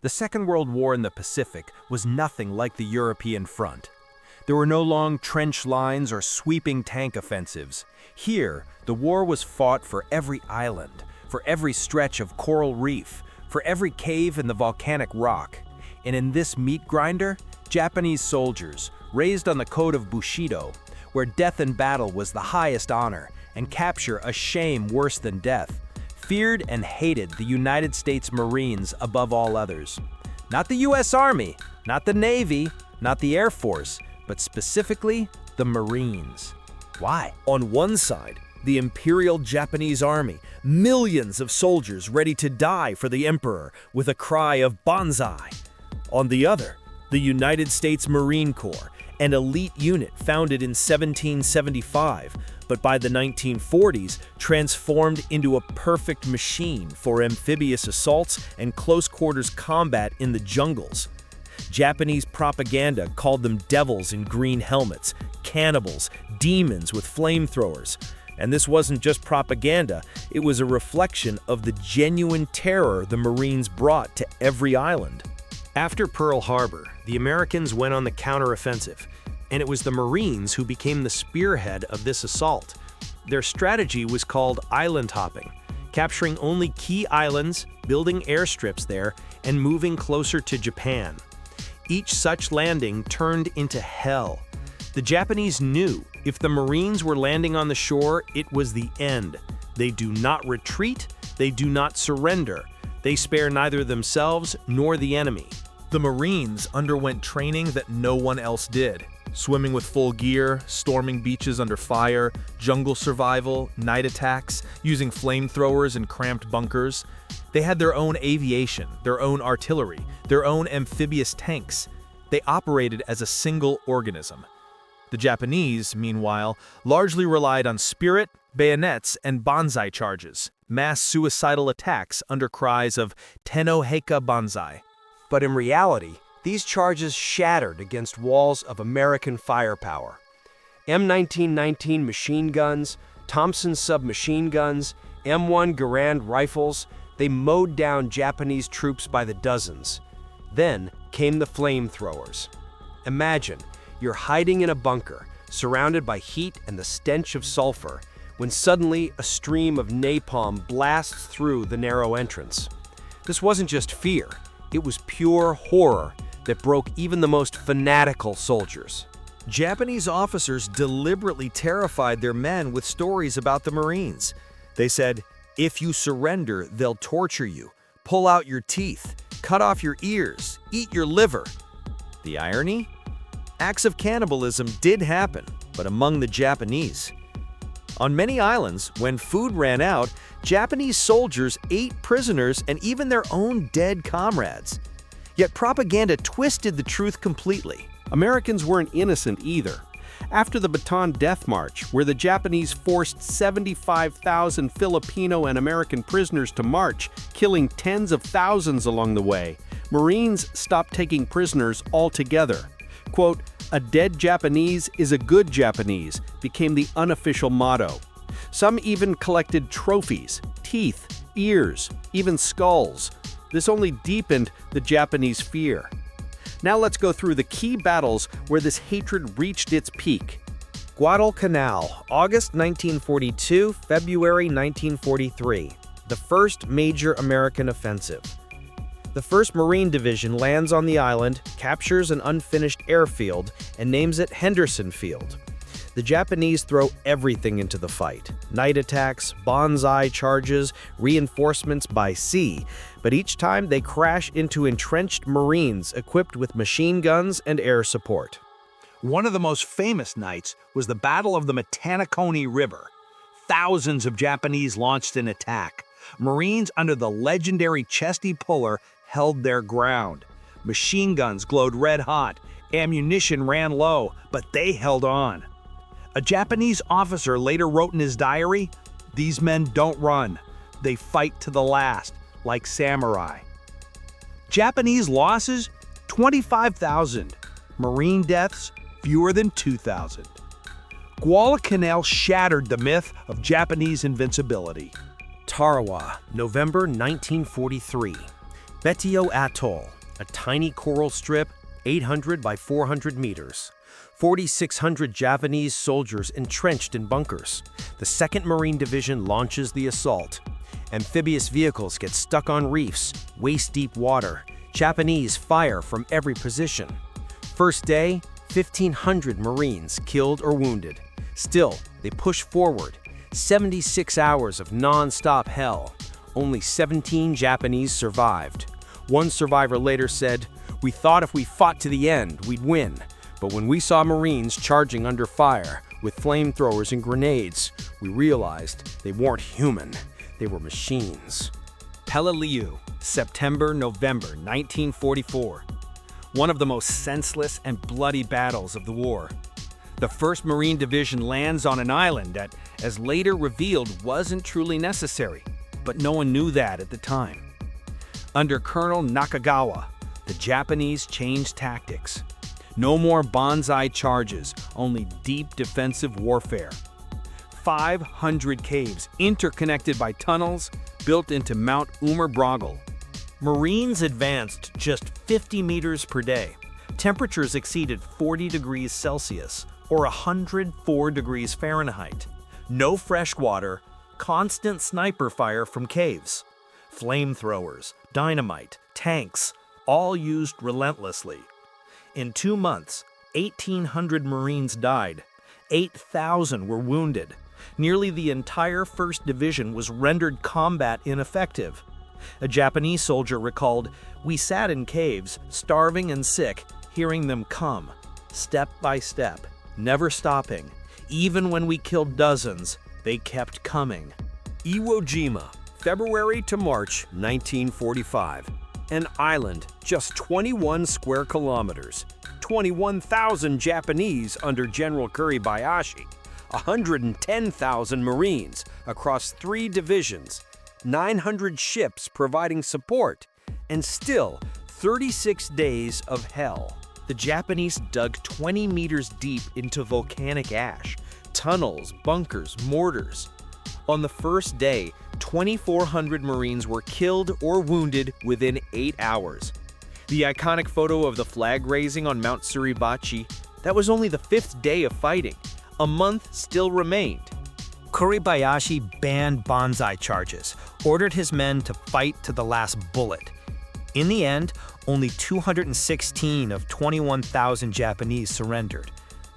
The Second World War in the Pacific was nothing like the European front. There were no long trench lines or sweeping tank offensives. Here, the war was fought for every island, for every stretch of coral reef, for every cave in the volcanic rock. And in this meat grinder, Japanese soldiers, raised on the code of Bushido, where death in battle was the highest honor and capture a shame worse than death, feared and hated the United States Marines above all others. Not the U.S. Army, not the Navy, not the Air Force, but specifically the Marines. Why? On one side, the Imperial Japanese Army, millions of soldiers ready to die for the Emperor with a cry of Banzai. On the other, the United States Marine Corps, an elite unit founded in 1775, but by the 1940s transformed into a perfect machine for amphibious assaults and close-quarters combat in the jungles. Japanese propaganda called them devils in green helmets, cannibals, demons with flamethrowers. And this wasn't just propaganda, it was a reflection of the genuine terror the Marines brought to every island. After Pearl Harbor, the Americans went on the counteroffensive, and it was the Marines who became the spearhead of this assault. Their strategy was called island hopping, capturing only key islands, building airstrips there, and moving closer to Japan. Each such landing turned into hell. The Japanese knew if the Marines were landing on the shore, it was the end. They do not retreat, they do not surrender. They spare neither themselves nor the enemy. The Marines underwent training that no one else did. Swimming with full gear, storming beaches under fire, jungle survival, night attacks, using flamethrowers in cramped bunkers. They had their own aviation, their own artillery, their own amphibious tanks. They operated as a single organism. The Japanese, meanwhile, largely relied on spirit, bayonets, and banzai charges, mass suicidal attacks under cries of Tenno Heika Banzai. But in reality, these charges shattered against walls of American firepower. M1919 machine guns, Thompson submachine guns, M1 Garand rifles, they mowed down Japanese troops by the dozens. Then came the flamethrowers. Imagine, you're hiding in a bunker, surrounded by heat and the stench of sulfur, when suddenly a stream of napalm blasts through the narrow entrance. This wasn't just fear, it was pure horror that broke even the most fanatical soldiers. Japanese officers deliberately terrified their men with stories about the Marines. They said, "If you surrender, they'll torture you, pull out your teeth, cut off your ears, eat your liver." The irony? Acts of cannibalism did happen, but among the Japanese. On many islands, when food ran out, Japanese soldiers ate prisoners and even their own dead comrades. Yet propaganda twisted the truth completely. Americans weren't innocent either. After the Bataan Death March, where the Japanese forced 75,000 Filipino and American prisoners to march, killing tens of thousands along the way, Marines stopped taking prisoners altogether. Quote, "A dead Japanese is a good Japanese," became the unofficial motto. Some even collected trophies, teeth, ears, even skulls. This only deepened the Japanese fear. Now let's go through the key battles where this hatred reached its peak. Guadalcanal, August 1942, February 1943. The first major American offensive. The 1st Marine Division lands on the island, captures an unfinished airfield, and names it Henderson Field. The Japanese throw everything into the fight. Night attacks, banzai charges, reinforcements by sea, but each time they crash into entrenched Marines equipped with machine guns and air support. One of the most famous nights was the Battle of the Matanacone River. Thousands of Japanese launched an attack. Marines under the legendary Chesty Puller held their ground. Machine guns glowed red hot, ammunition ran low, but they held on. A Japanese officer later wrote in his diary, "These men don't run, they fight to the last, like samurai." Japanese losses, 25,000. Marine deaths, fewer than 2,000. Guadalcanal shattered the myth of Japanese invincibility. Tarawa, November 1943. Betio Atoll, a tiny coral strip 800 by 400 meters. 4,600 Japanese soldiers entrenched in bunkers. The 2nd Marine Division launches the assault. Amphibious vehicles get stuck on reefs, waist-deep water. Japanese fire from every position. First day, 1,500 Marines killed or wounded. Still, they push forward. 76 hours of non-stop hell. Only 17 Japanese survived. One survivor later said, "We thought if we fought to the end, we'd win. But when we saw Marines charging under fire with flamethrowers and grenades, we realized they weren't human. They were machines." Peleliu, September-November 1944. One of the most senseless and bloody battles of the war. The 1st Marine Division lands on an island that, as later revealed, wasn't truly necessary, but no one knew that at the time. Under Colonel Nakagawa, the Japanese changed tactics. No more banzai charges, only deep defensive warfare. 500 caves interconnected by tunnels built into Mount Umar-Bragal. Marines advanced just 50 meters per day. Temperatures exceeded 40 degrees Celsius, or 104 degrees Fahrenheit. No fresh water, constant sniper fire from caves. Flamethrowers, dynamite, tanks, all used relentlessly. In 2 months, 1,800 Marines died. 8,000 were wounded. Nearly the entire 1st Division was rendered combat ineffective. A Japanese soldier recalled, "We sat in caves, starving and sick, hearing them come, step by step, never stopping. Even when we killed dozens, they kept coming." Iwo Jima, February to March 1945. An island just 21 square kilometers. 21,000 Japanese under General Kuribayashi. 110,000 Marines across 3 divisions. 900 ships providing support. And still, 36 days of hell. The Japanese dug 20 meters deep into volcanic ash. Tunnels, bunkers, mortars. On the first day, 2,400 Marines were killed or wounded within 8 hours. The iconic photo of the flag raising on Mount Suribachi, that was only the 5th day of fighting. A month still remained. Kuribayashi banned banzai charges, ordered his men to fight to the last bullet. In the end, only 216 of 21,000 Japanese surrendered.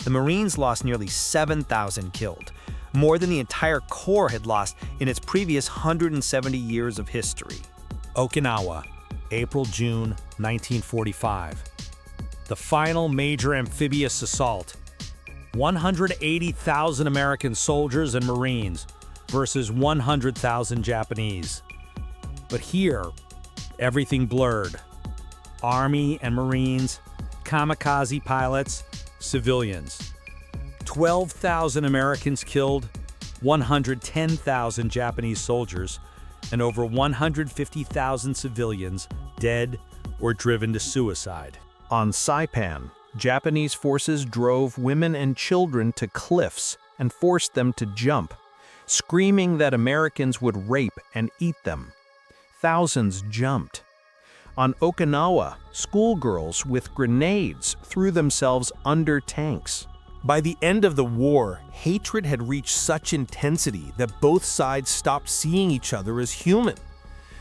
The Marines lost nearly 7,000 killed, more than the entire Corps had lost in its previous 170 years of history. Okinawa, April-June 1945. The final major amphibious assault. 180,000 American soldiers and Marines versus 100,000 Japanese. But here, everything blurred. Army and Marines, kamikaze pilots, civilians. 12,000 Americans killed, 110,000 Japanese soldiers, and over 150,000 civilians dead or driven to suicide. On Saipan, Japanese forces drove women and children to cliffs and forced them to jump, screaming that Americans would rape and eat them. Thousands jumped. On Okinawa, schoolgirls with grenades threw themselves under tanks. By the end of the war, hatred had reached such intensity that both sides stopped seeing each other as human.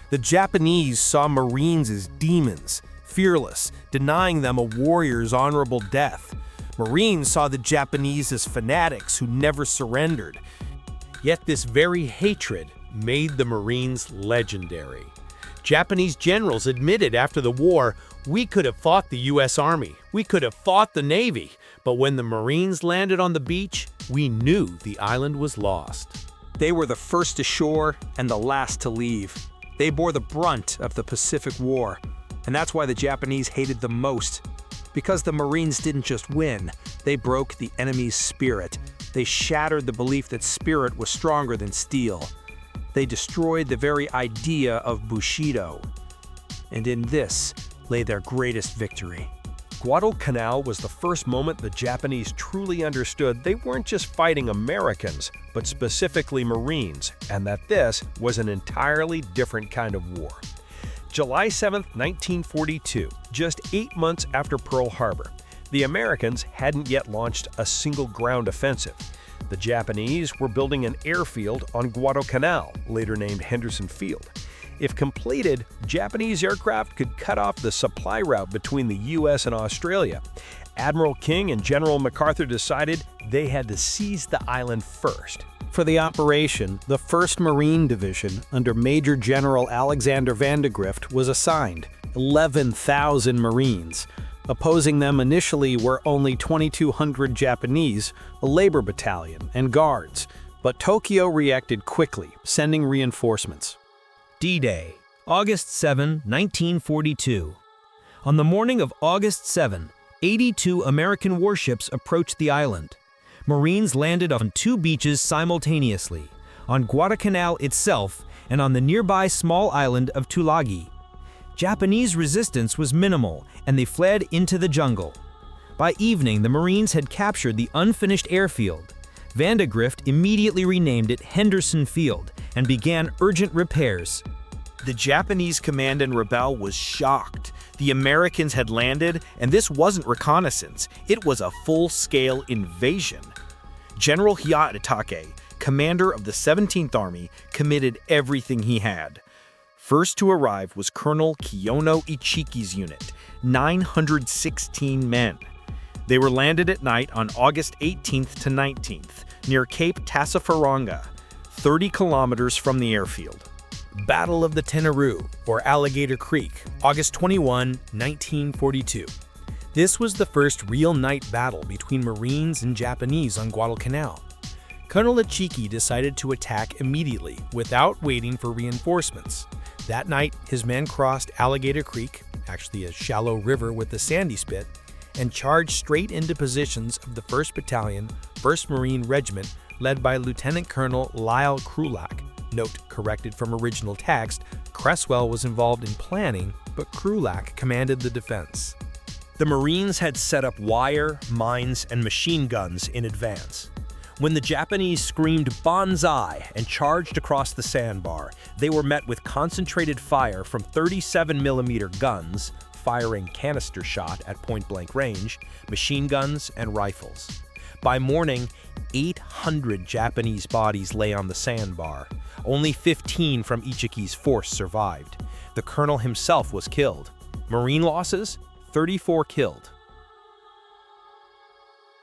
The Japanese saw Marines as demons, fearless, denying them a warrior's honorable death. Marines saw the Japanese as fanatics who never surrendered. Yet this very hatred made the Marines legendary. Japanese generals admitted after the war, "We could have fought the U.S. Army, we could have fought the Navy, but when the Marines landed on the beach, we knew the island was lost." They were the first ashore and the last to leave. They bore the brunt of the Pacific War, and that's why the Japanese hated them most. Because the Marines didn't just win, they broke the enemy's spirit. They shattered the belief that spirit was stronger than steel. They destroyed the very idea of Bushido. And in this lay their greatest victory. Guadalcanal was the first moment the Japanese truly understood they weren't just fighting Americans, but specifically Marines, and that this was an entirely different kind of war. July 7, 1942, just 8 months after Pearl Harbor, the Americans hadn't yet launched a single ground offensive. The Japanese were building an airfield on Guadalcanal, later named Henderson Field. If completed, Japanese aircraft could cut off the supply route between the U.S. and Australia. Admiral King and General MacArthur decided they had to seize the island first. For the operation, the 1st Marine Division under Major General Alexander Vandegrift was assigned, 11,000 Marines. Opposing them initially were only 2,200 Japanese, a labor battalion, and guards. But Tokyo reacted quickly, sending reinforcements. D-Day, August 7, 1942. On the morning of August 7, 82 American warships approached the island. Marines landed on 2 beaches simultaneously, on Guadalcanal itself and on the nearby small island of Tulagi. Japanese resistance was minimal, and they fled into the jungle. By evening, the Marines had captured the unfinished airfield. Vandegrift immediately renamed it Henderson Field and began urgent repairs. The Japanese command in Rebel was shocked. The Americans had landed, and this wasn't reconnaissance. It was a full-scale invasion. General Hyatatake, commander of the 17th Army, committed everything he had. First to arrive was Colonel Kiyono Ichiki's unit, 916 men. They were landed at night on August 18th to 19th, near Cape Tassafaronga, 30 kilometers from the airfield. Battle of the Tenarue, or Alligator Creek, August 21, 1942. This was the first real night battle between Marines and Japanese on Guadalcanal. Colonel Ichiki decided to attack immediately, without waiting for reinforcements. That night, his men crossed Alligator Creek, actually a shallow river with a sandy spit, and charged straight into positions of the 1st Battalion, 1st Marine Regiment, led by Lieutenant Colonel Lyle Krulak. Note, corrected from original text, Cresswell was involved in planning, but Krulak commanded the defense. The Marines had set up wire, mines, and machine guns in advance. When the Japanese screamed "Banzai" and charged across the sandbar, they were met with concentrated fire from 37mm guns, firing canister shot at point-blank range, machine guns, and rifles. By morning, 800 Japanese bodies lay on the sandbar. Only 15 from Ichiki's force survived. The colonel himself was killed. Marine losses? 34 killed.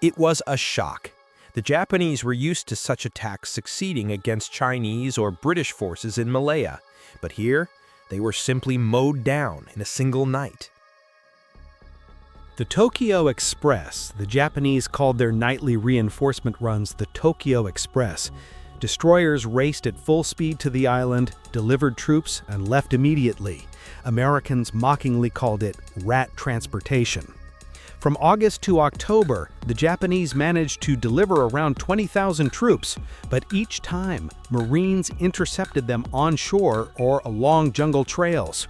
It was a shock. The Japanese were used to such attacks succeeding against Chinese or British forces in Malaya, but here they were simply mowed down in a single night. The Tokyo Express, the Japanese called their nightly reinforcement runs the Tokyo Express. Destroyers raced at full speed to the island, delivered troops, and left immediately. Americans mockingly called it rat transportation. From August to October, the Japanese managed to deliver around 20,000 troops, but each time, Marines intercepted them on shore or along jungle trails.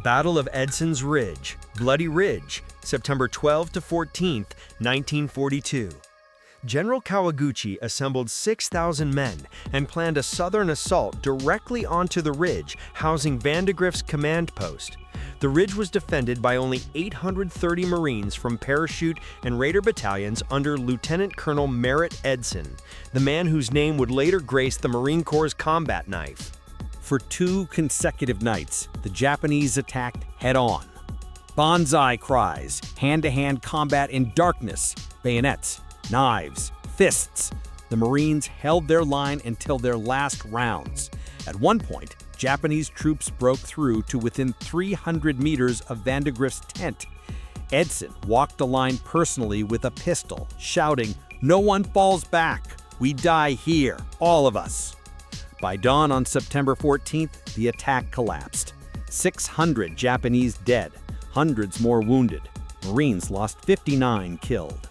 Battle of Edson's Ridge, Bloody Ridge, September 12 to 14, 1942. General Kawaguchi assembled 6,000 men and planned a southern assault directly onto the ridge, housing Vandegrift's command post. The ridge was defended by only 830 Marines from parachute and raider battalions under Lieutenant Colonel Merritt Edson, the man whose name would later grace the Marine Corps' combat knife. For 2 consecutive nights, the Japanese attacked head-on. Banzai cries, hand-to-hand combat in darkness, bayonets, knives, fists. The Marines held their line until their last rounds. At one point, Japanese troops broke through to within 300 meters of Vandegrift's tent. Edson walked the line personally with a pistol, shouting, "No one falls back. We die here, all of us." By dawn on September 14th, the attack collapsed. 600 Japanese dead, hundreds more wounded. Marines lost 59 killed.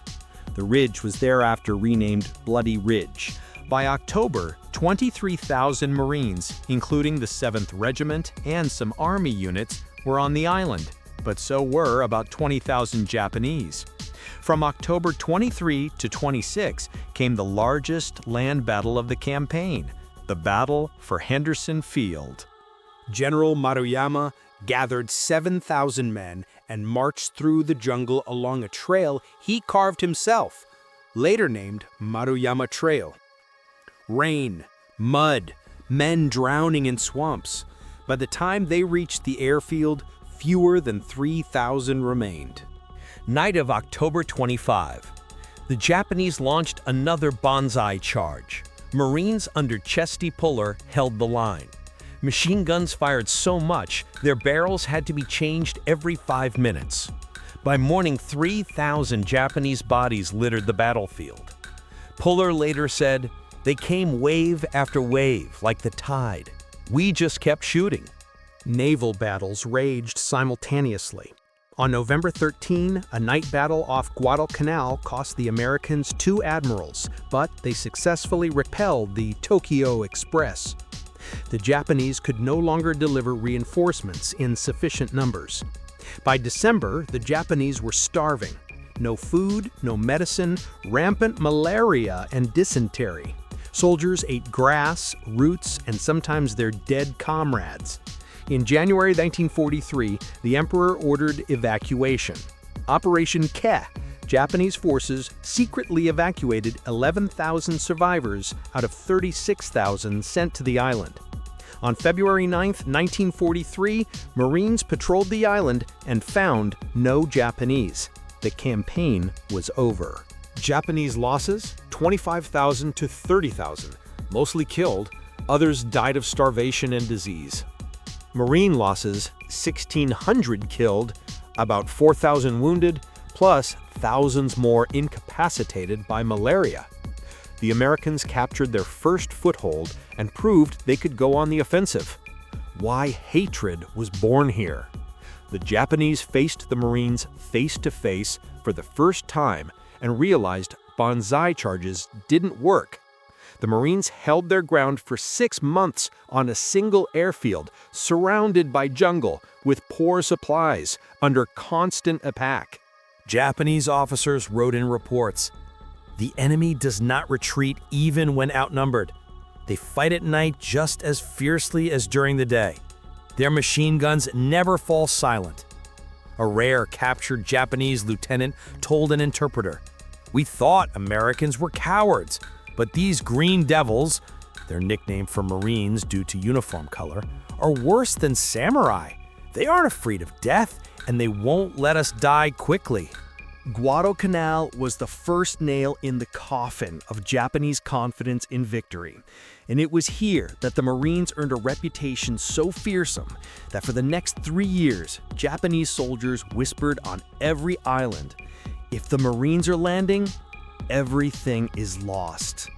The ridge was thereafter renamed Bloody Ridge. By October, 23,000 Marines, including the 7th Regiment and some Army units, were on the island, but so were about 20,000 Japanese. From October 23 to 26 came the largest land battle of the campaign, the Battle for Henderson Field. General Maruyama gathered 7,000 men, and marched through the jungle along a trail he carved himself, later named Maruyama Trail. Rain, mud, men drowning in swamps. By the time they reached the airfield, fewer than 3,000 remained. Night of October 25. The Japanese launched another Banzai charge. Marines under Chesty Puller held the line. Machine guns fired so much, their barrels had to be changed every 5 minutes. By morning, 3,000 Japanese bodies littered the battlefield. Puller later said, "They came wave after wave, like the tide. We just kept shooting." Naval battles raged simultaneously. On November 13, a night battle off Guadalcanal cost the Americans 2 admirals, but they successfully repelled the Tokyo Express. The Japanese could no longer deliver reinforcements in sufficient numbers. By December, the Japanese were starving. No food, no medicine, rampant malaria and dysentery. Soldiers ate grass, roots, and sometimes their dead comrades. In January 1943, the emperor ordered evacuation. Operation Ke, Japanese forces secretly evacuated 11,000 survivors out of 36,000 sent to the island. On February 9, 1943, Marines patrolled the island and found no Japanese. The campaign was over. Japanese losses, 25,000 to 30,000, mostly killed, others died of starvation and disease. Marine losses, 1,600 killed, about 4,000 wounded, plus thousands more incapacitated by malaria. The Americans captured their first foothold and proved they could go on the offensive. Why hatred was born here. The Japanese faced the Marines face to face for the first time and realized Banzai charges didn't work. The Marines held their ground for 6 months on a single airfield, surrounded by jungle, with poor supplies, under constant attack. Japanese officers wrote in reports, "The enemy does not retreat even when outnumbered. They fight at night just as fiercely as during the day. Their machine guns never fall silent." A rare captured Japanese lieutenant told an interpreter, "We thought Americans were cowards, but these Green Devils," their nickname for Marines due to uniform color, "are worse than samurai. They aren't afraid of death, and they won't let us die quickly." Guadalcanal was the first nail in the coffin of Japanese confidence in victory. And it was here that the Marines earned a reputation so fearsome that for the next 3 years, Japanese soldiers whispered on every island, "If the Marines are landing, everything is lost."